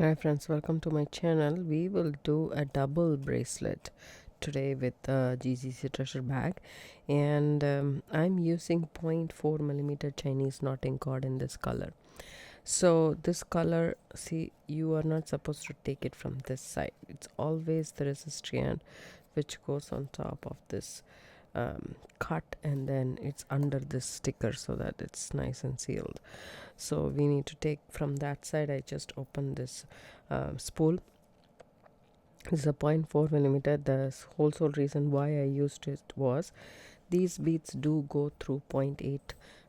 Hi friends, welcome to my channel. We will do a double bracelet today with the GCC treasure bag, and I'm using 0.4 millimeter Chinese knotting cord in this color. So this color, see, you are not supposed to take it from this side. It's always there is a strand which goes on top of this cut, and then it's under this sticker so that it's nice and sealed. So we need to take from that side. I just opened this spool. This is a 0.4 millimeter. The whole sole reason why I used it was these beads do go through 0.8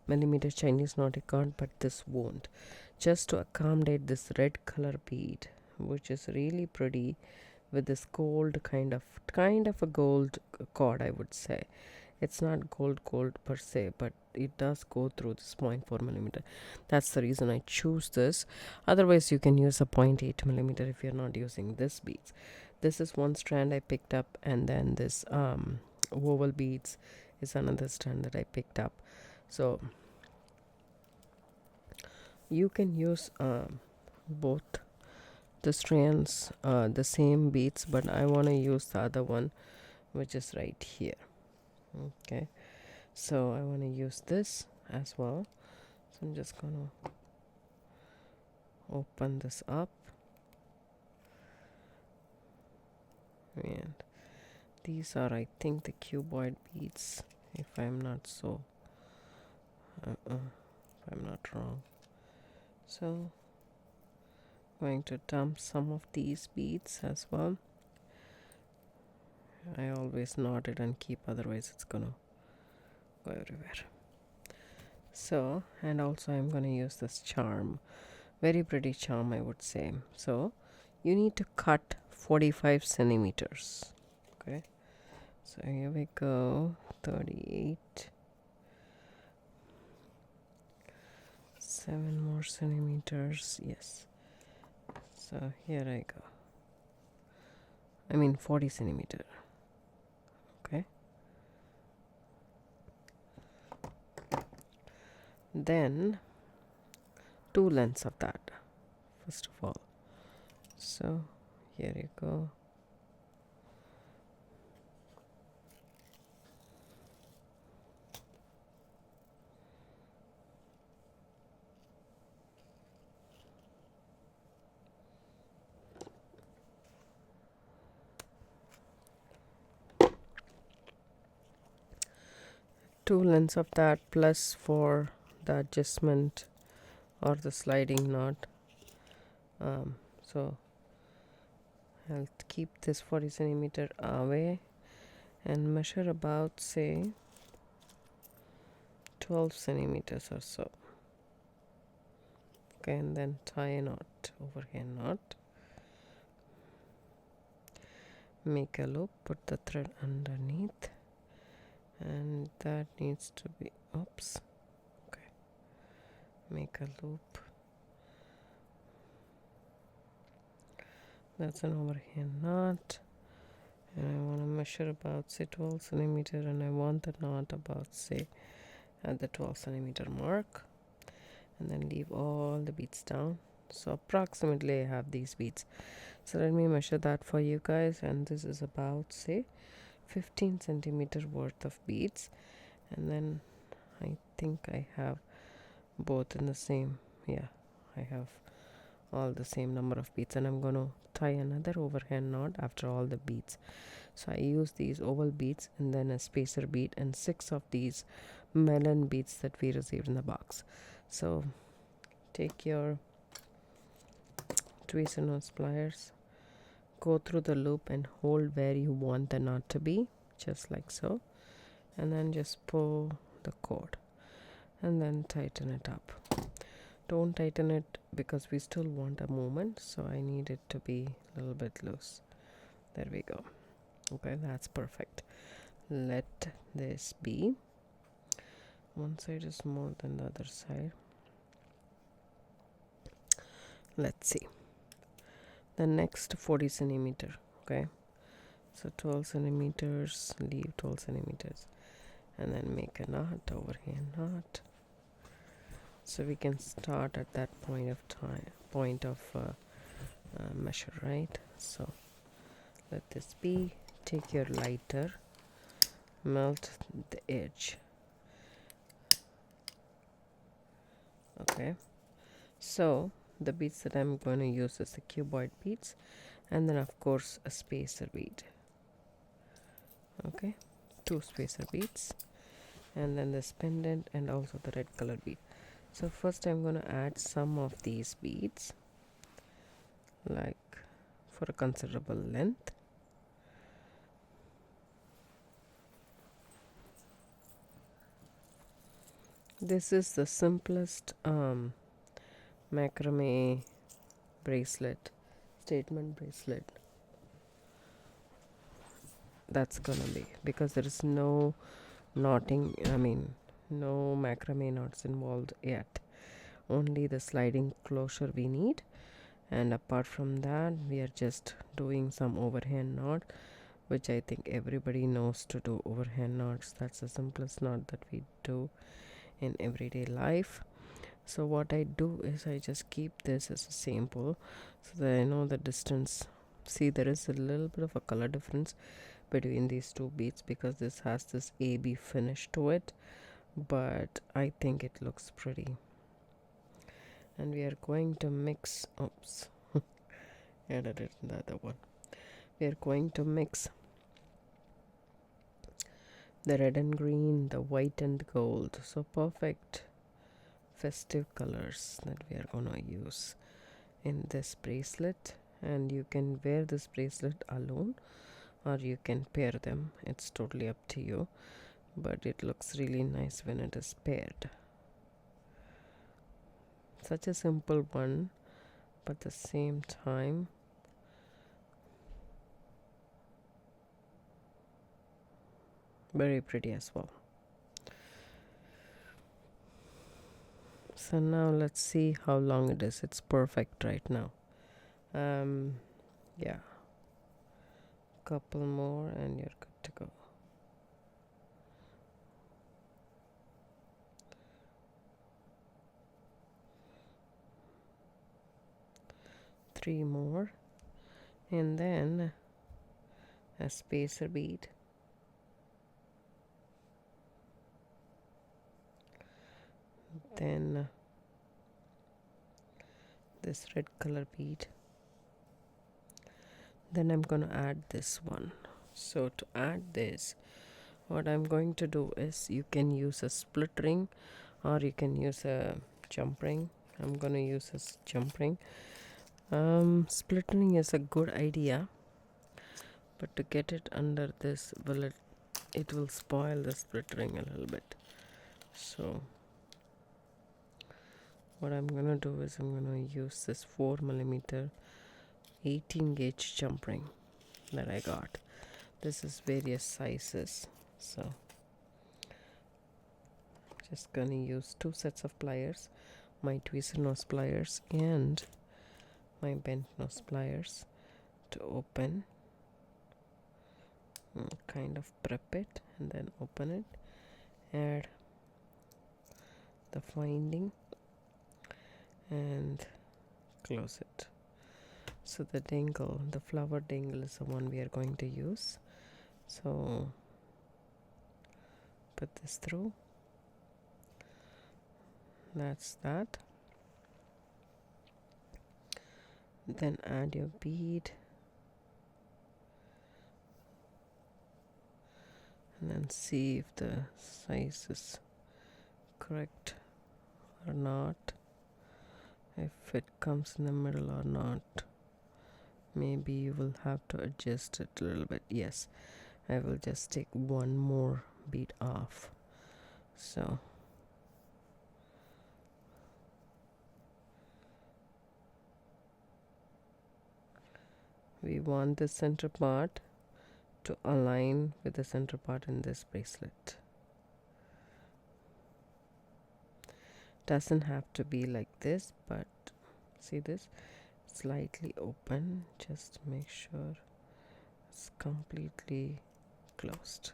millimeter Chinese knotted cord, but this won't. Just to accommodate this red color bead, which is really pretty, with this gold kind of a gold cord, I would say. It's not gold per se, but it does go through this 0.4 millimeter. That's the reason I choose this. Otherwise you can use a 0.8 millimeter if you're not using this beads. This is one strand I picked up, and then this oval beads is another strand that I picked up. So you can use both the strands, the same beads, but I want to use the other one, which is right here. Okay, so I want to use this as well. So I'm just gonna open this up, and these are, I think, the cuboid beads, if I'm not wrong. So going to dump some of these beads as well. I always knot it and keep, otherwise it's gonna go everywhere. So, and also I'm gonna use this charm, very pretty charm, I would say. So you need to cut 45 centimeters. Okay, so here we go. 38, 7 more centimeters. Yes, so here I go. I mean 40 centimeter. Okay, then two lengths of that first of all. So here you go. Two lengths of that, plus for the adjustment or the sliding knot. So I'll keep this 40 centimeter away and measure about, say, 12 centimeters or so. Okay, and then tie a knot, overhand knot. Make a loop, put the thread underneath, and that needs to be, oops, okay, make a loop. That's an overhand knot, and I want to measure about, say, 12 centimeter, and I want the knot about, say, at the 12 centimeter mark, and then leave all the beads down. So approximately I have these beads, so let me measure that for you guys. And this is about, say, 15 centimeter worth of beads, and then I think I have both in the same, yeah, I have all the same number of beads, and I'm going to tie another overhand knot after all the beads. So I use these oval beads, and then a spacer bead, and 6 of these melon beads that we received in the box. So take your tweezer nose pliers, go through the loop and hold where you want the knot to be, just like so, and then just pull the cord and then tighten it up. Don't tighten it because we still want a movement, so I need it to be a little bit loose. There we go. Okay, that's perfect. Let this be. One side is more than the other side. Let's see the next 40 centimeter. Okay, so 12 centimeters, leave 12 centimeters, and then make a knot, overhand knot. So we can start at that point of measure, right? So let this be. Take your lighter, melt the edge. Okay, so the beads that I'm going to use is the cuboid beads, and then of course a spacer bead. Okay, 2 spacer beads, and then this pendant and also the red color bead. So first I'm going to add some of these beads, like for a considerable length. This is the simplest macrame bracelet, statement bracelet that's gonna be, because there is no knotting, no macrame knots involved yet, only the sliding closure we need. And apart from that, we are just doing some overhand knot, which I think everybody knows to do overhand knots. That's the simplest knot that we do in everyday life. So what I do is I just keep this as a sample so that I know the distance. See, there is a little bit of a color difference between these two beads because this has this AB finish to it, but I think it looks pretty. And we are going to mix, oops, added it in the other one. We are going to mix the red and green, the white and gold. So perfect festive colors that we are gonna use in this bracelet. And you can wear this bracelet alone or you can pair them. It's totally up to you, but it looks really nice when it is paired. Such a simple one, but at the same time very pretty as well. So now let's see how long it is. It's perfect right now. Yeah, couple more and you're good to go. Three more, and then a spacer bead, then this red color bead, then I'm going to add this one. So to add this, what I'm going to do is you can use a split ring or you can use a jump ring. I'm going to use a jump ring. Split ring is a good idea, but to get it under this, it will spoil the split ring a little bit. So what I'm gonna do is I'm gonna use this 4mm 18 gauge jump ring that I got. This is various sizes, so just gonna use 2 sets of pliers, my tweezer nose pliers and my bent nose pliers, to open, kind of prep it and then open it, add the finding and close it. So the dangle, the flower dangle, is the one we are going to use. So put this through. That's that. Then add your bead and then see if the size is correct or not, if it comes in the middle or not. Maybe you will have to adjust it a little bit. Yes, I will just take one more bead off. So we want the center part to align with the center part in this bracelet. Doesn't have to be like this, but see this, slightly open. Just make sure it's completely closed.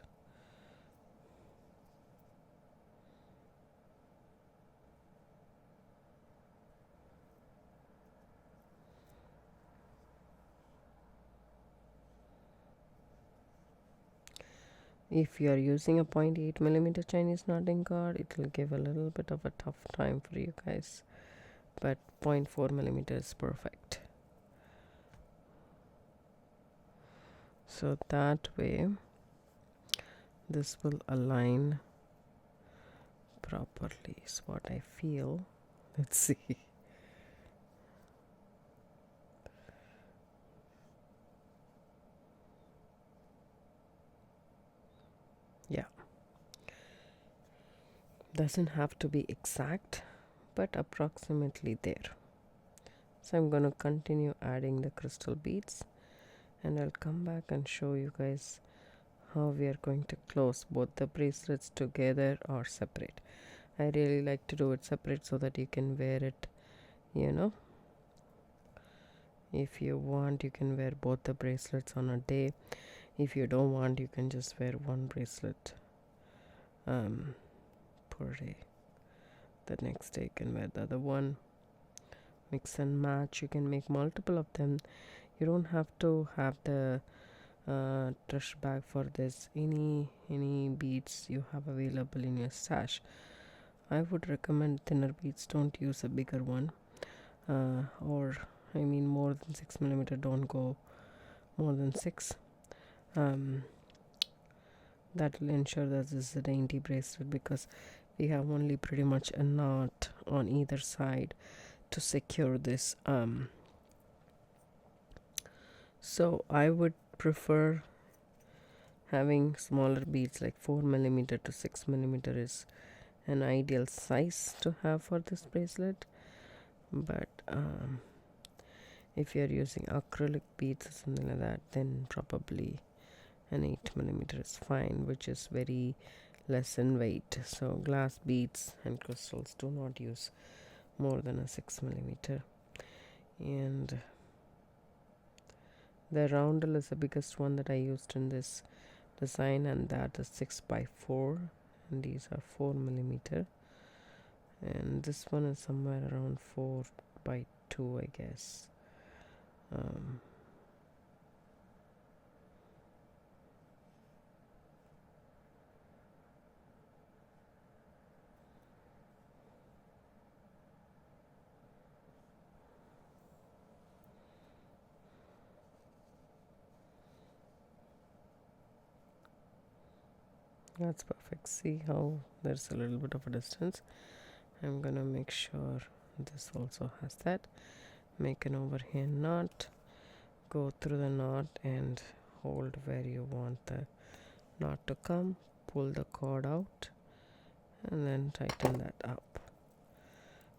If you are using a 0.8 millimeter Chinese knotting cord, it will give a little bit of a tough time for you guys, but 0.4 millimeter is perfect. So that way this will align properly is what I feel. Let's see. Yeah, doesn't have to be exact, but approximately there. So I'm going to continue adding the crystal beads, and I'll come back and show you guys how we are going to close both the bracelets together or separate. I really like to do it separate so that you can wear it, you know. If you want, you can wear both the bracelets on a day. If you don't want, you can just wear one bracelet per day. The next day you can wear the other one. Mix and match. You can make multiple of them. You don't have to have the treasure bag for this. Any beads you have available in your stash. I would recommend thinner beads. Don't use a bigger one, or I mean more than 6 millimeter. Don't go more than 6. That will ensure that this is a dainty bracelet, because we have only pretty much a knot on either side to secure this. So I would prefer having smaller beads, like 4 millimeter to 6 millimeter is an ideal size to have for this bracelet. But if you are using acrylic beads or something like that, then probably an 8 millimeter is fine, which is very less in weight. So glass beads and crystals do not use more than a 6 millimeter. And the roundel is the biggest one that I used in this design, and that is 6x4, and these are 4 millimeter, and this one is somewhere around 4x2, I guess. That's perfect. See how there's a little bit of a distance. I'm gonna make sure this also has that. Make an overhand knot, go through the knot and hold where you want the knot to come, pull the cord out, and then tighten that up.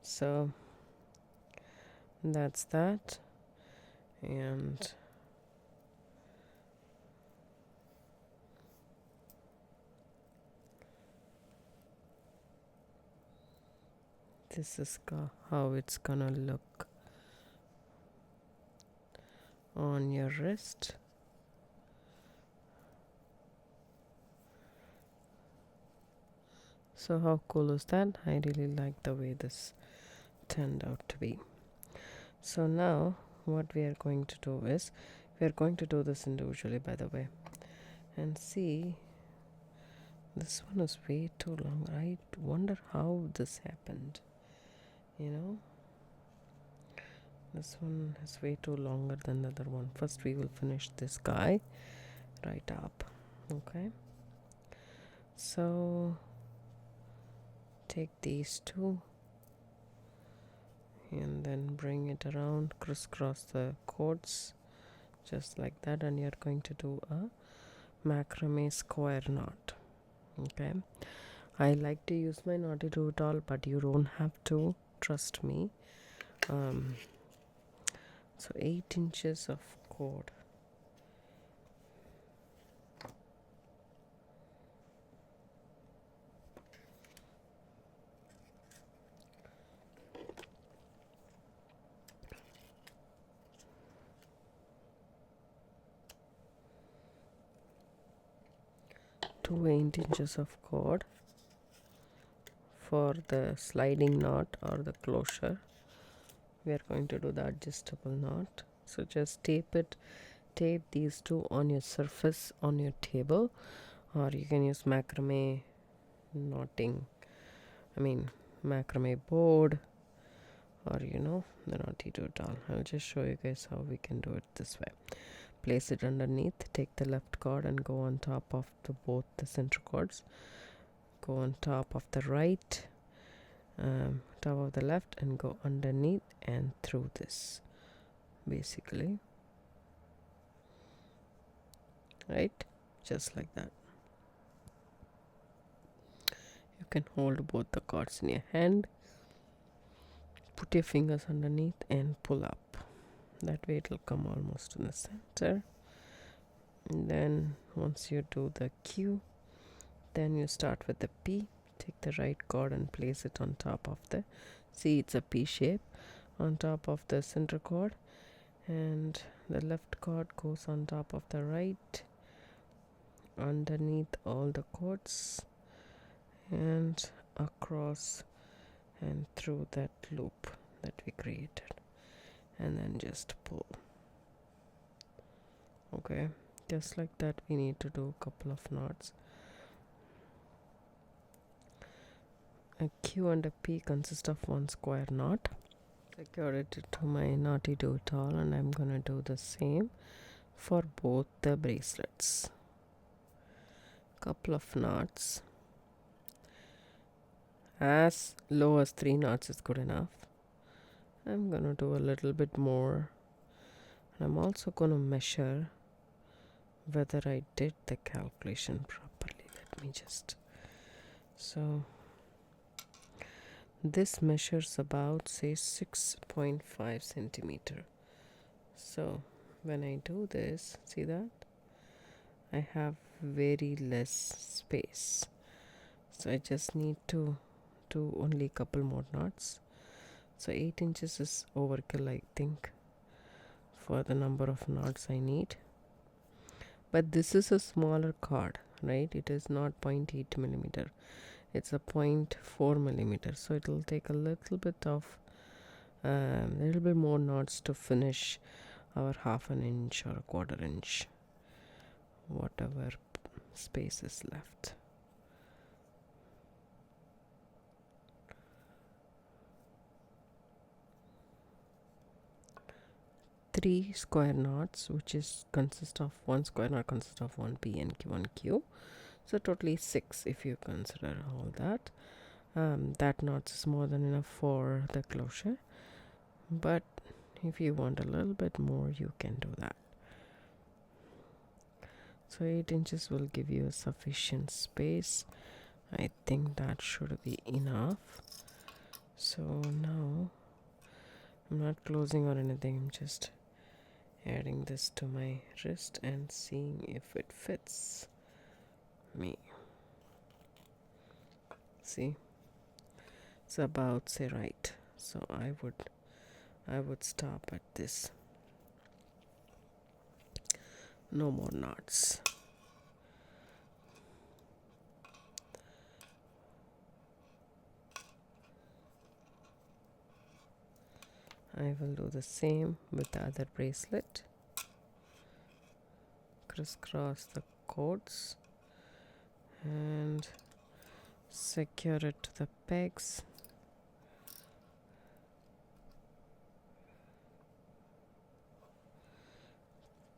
So that's that. And this is how it's gonna look on your wrist. So how cool is that? I really like the way this turned out to be. So now what we are going to do is, we are going to do this individually, by the way, and see, this one is way too long. I wonder how this happened, you know. This one is way too longer than the other one. First we will finish this guy right up. Okay, so take these two and then bring it around, crisscross the cords just like that, and you're going to do a macrame square knot. Okay, I like to use my knotty root all, but you don't have to, trust me. So 8 inches of cord. Two 8 inches of cord for the sliding knot or the closure. We are going to do the adjustable knot. So just tape these two on your surface on your table, or you can use macrame knotting, macrame board, or the knotty tool. I'll just show you guys how we can do it this way. Place it underneath, take the left cord and go on top of both the center cords. Go on top of the right, top of the left, and go underneath and through this, basically, right? Just like that. You can hold both the cords in your hand, put your fingers underneath and pull up. That way it will come almost in the center. And then once you do the Q, then you start with the P. Take the right cord and place it on top of the, see, it's a P shape, on top of the center cord, and the left cord goes on top of the right, underneath all the cords, and across and through that loop that we created, and then just pull. Okay, just like that. We need to do a couple of knots. A Q and a P consist of one square knot. Secure it to my knotty tool, and I'm gonna do the same for both the bracelets. Couple of knots. As low as 3 knots is good enough. I'm gonna do a little bit more. I'm also gonna measure whether I did the calculation properly. Let me just, so this measures about, say, 6.5 centimeter. So when I do this, see that I have very less space, so I just need to do only a couple more knots. So 8 inches is overkill, I think, for the number of knots I need. But this is a smaller card, right? It is not 0.8 millimeter, it's a 0.4 millimeter, so it will take a little bit more knots to finish our 1/2 inch or 1/4 inch, whatever space is left. Three square knots, which is consist of one square knot consists of 1 P and one Q, so totally 6 if you consider all that. That knots is more than enough for the closure, but if you want a little bit more, you can do that. So 8 inches will give you a sufficient space. I think that should be enough. So now I'm not closing or anything, I'm just adding this to my wrist and seeing if it fits me. See, it's about, say, right. So I would stop at this. No more knots. I will do the same with the other bracelet. Crisscross the cords and secure it to the pegs.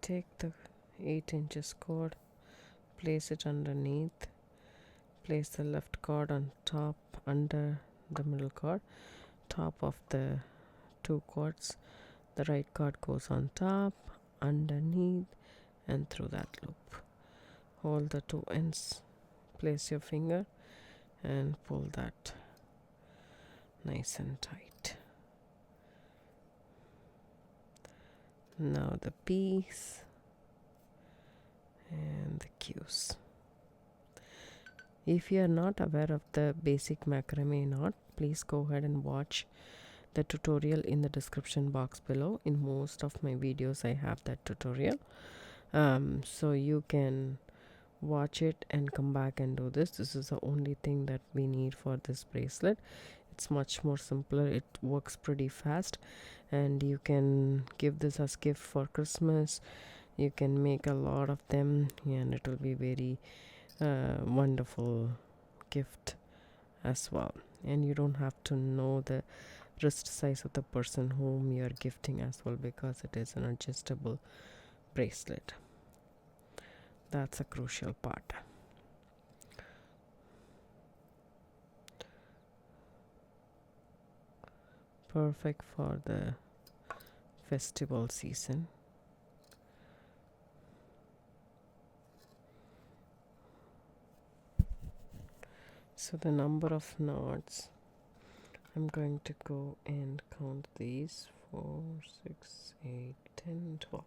Take the 8 inches cord, place it underneath, place the left cord on top, under the middle cord, top of the 2 cords. The right cord goes on top, underneath, and through that loop. Hold the 2 ends, place your finger and pull that nice and tight. Now the P's and the Q's. If you are not aware of the basic macrame knot, please go ahead and watch the tutorial in the description box below. In most of my videos I have that tutorial, so you can watch it and come back and do this. This is the only thing that we need for this bracelet. It's much more simpler, it works pretty fast, and you can give this as gift for Christmas. You can make a lot of them and it will be very wonderful gift as well. And you don't have to know the wrist size of the person whom you are gifting as well, because it is an adjustable bracelet. That's a crucial part. Perfect for the festival season. So the number of knots, I'm going to go and count these: 4, 6, 8, 10, 12.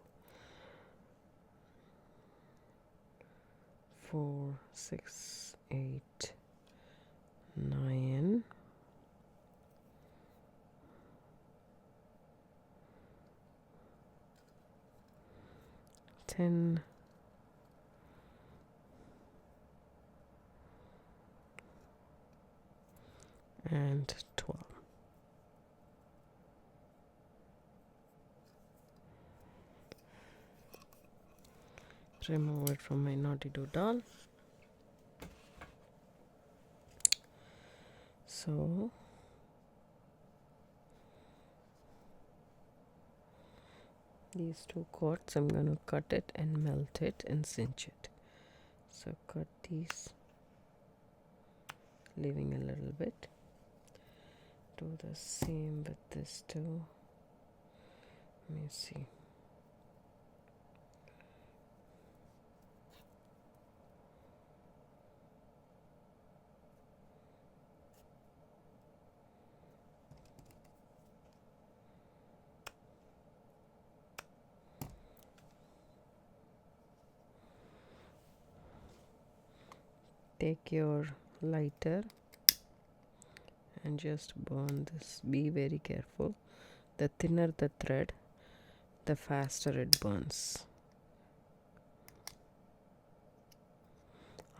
4, 6, 8, 9, 10, and 12. Remove it from my naughty doodle. So these two cords, I'm going to cut it and melt it and cinch it. So cut these, leaving a little bit. Do the same with this too. Let me see. Take your lighter and just burn this. Be very careful. The thinner the thread, the faster it burns.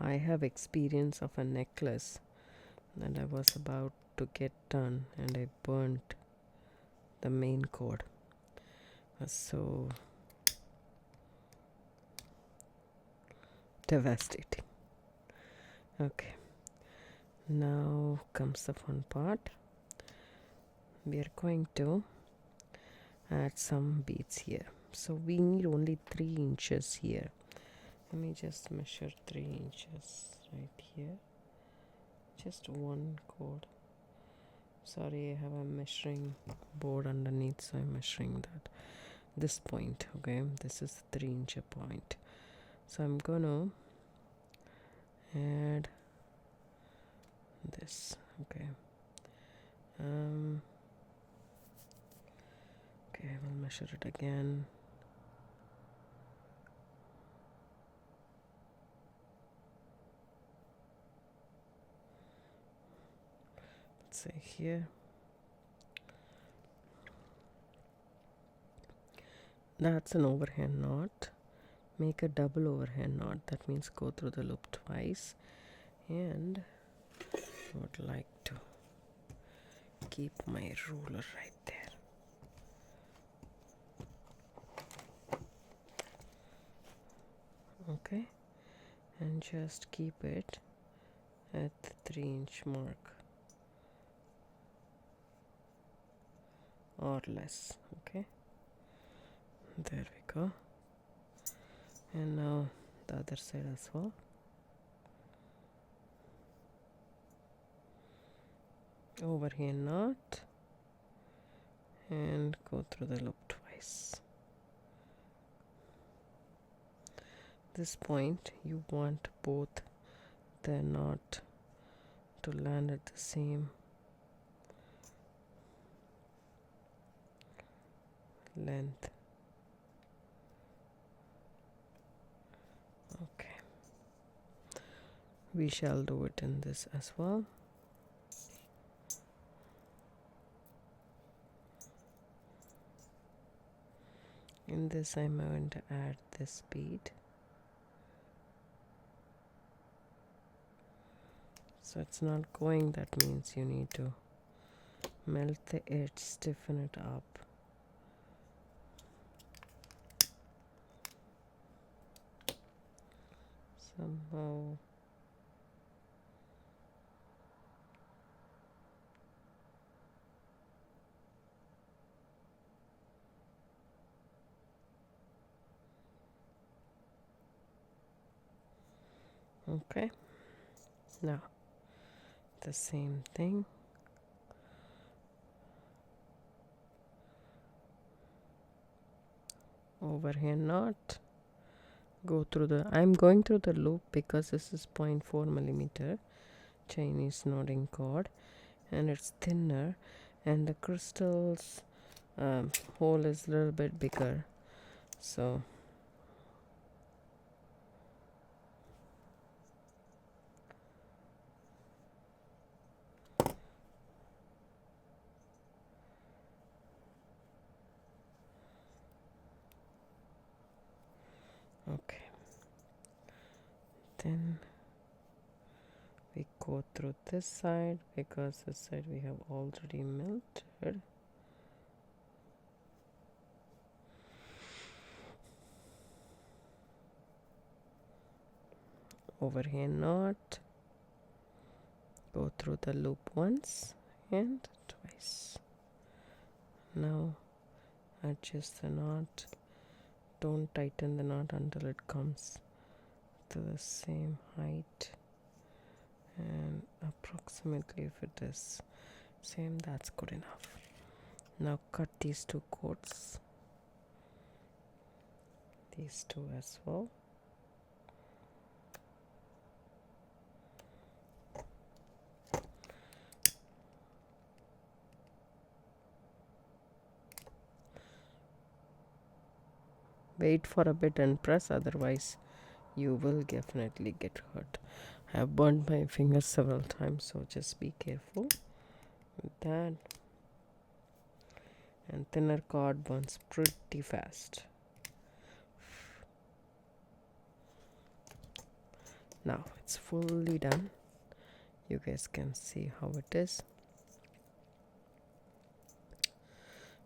I have experience of a necklace that I was about to get done, and I burnt the main cord. So devastating. Okay, now comes the fun part. We are going to add some beads here. So we need only 3 inches here. Let me just measure 3 inches right here. Just one cord. Sorry, I have a measuring board underneath, so I'm measuring that. This point, okay, this is the 3-inch point. So I'm gonna add this. Okay. Okay, I will measure it again. Let's say here. That's an overhand knot. Make a double overhand knot. That means go through the loop twice. And I would like to keep my ruler right there. Okay, and just keep it at the 3-inch mark or less. Okay, there we go. And now the other side as well. Overhand knot and go through the loop twice. This point, you want both the knot to land at the same length. Okay, we shall do it in this as well. In this, I'm going to add this bead. So it's not going, that means you need to melt the edge, stiffen it up. Somehow Okay, now the same thing. Overhand knot, go through the, I'm going through the loop because this is 0.4 millimeter Chinese knotting cord, and it's thinner, and the crystals hole is a little bit bigger, so okay, then we go through this side because this side we have already melted. Overhand knot, go through the loop once and twice. Now adjust the knot, don't tighten the knot until it comes to the same height, and approximately if it is same, that's good enough. Now cut these two cords, these two as well. Wait for a bit and press, otherwise you will definitely get hurt. I have burned my fingers several times, so just be careful with that. And thinner cord burns pretty fast. Now it's fully done. You guys can see how it is.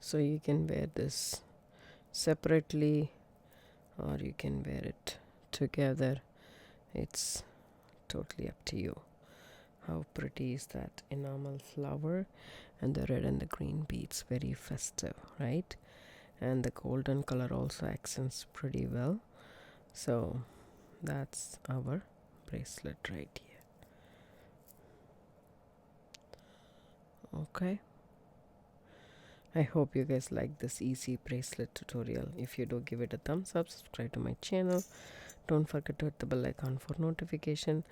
So you can wear this separately or you can wear it together. It's totally up to you. How pretty is that enamel flower, and the red and the green beads, very festive, right? And the golden color also accents pretty well. So that's our bracelet right here. Okay, I hope you guys like this easy bracelet tutorial. If you do, give it a thumbs up, subscribe to my channel, don't forget to hit the bell icon for notification.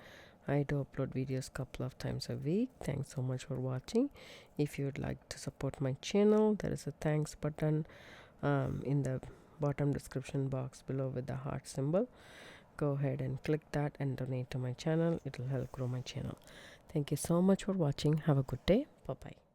I do upload videos couple of times a week. Thanks so much for watching. If you'd like to support my channel, there is a thanks button in the bottom description box below with the heart symbol. Go ahead and click that and donate to my channel. It will help grow my channel. Thank you so much for watching. Have a good day. Bye bye.